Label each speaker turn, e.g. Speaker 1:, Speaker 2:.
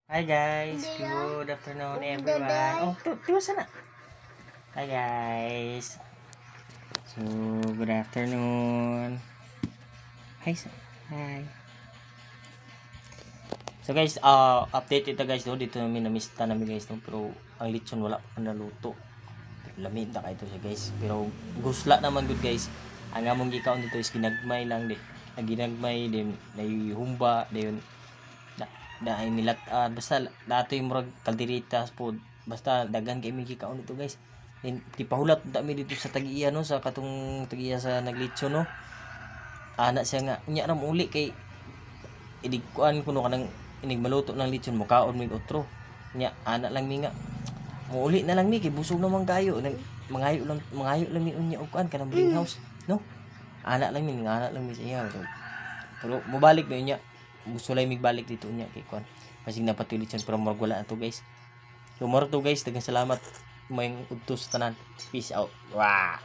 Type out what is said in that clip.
Speaker 1: Hi guys, good afternoon everyone. Oh, tiwas sana. Hi guys. So, good afternoon. Hi. So guys, update ito guys, no? Dito namin namista namin guys, no? Pero ang lechon wala pa naluto. Lamig na kayo siya guys. Pero gusla naman good guys. Ang among gikaon dito is ginagmay lang di. Ginagmay din, humba, din ay nilat basta dato yung murag kalderitas po basta daghan kay mi kaon dito guys. Di pahulat ta mi dito sa Tagiya no, sa katong Tagiya sa Naglitso no. Ana siya nga unya ra uli kay idigkuan kuno kanang inig maluto ng lechon mo kaon mig otro. Nya ana lang mi nga muuli na lang mi kay busog naman kayo nang mangayo lang mi unya og kuan kanang break house no. Ana lang mi sa iya. Pero mobalik mi unya gusto lang migbalik dito unya kay kuan pasig napatulit siya pero murag wala na to guys. So moro to guys, daghang salamat may udtos tanan. Peace out. Wow.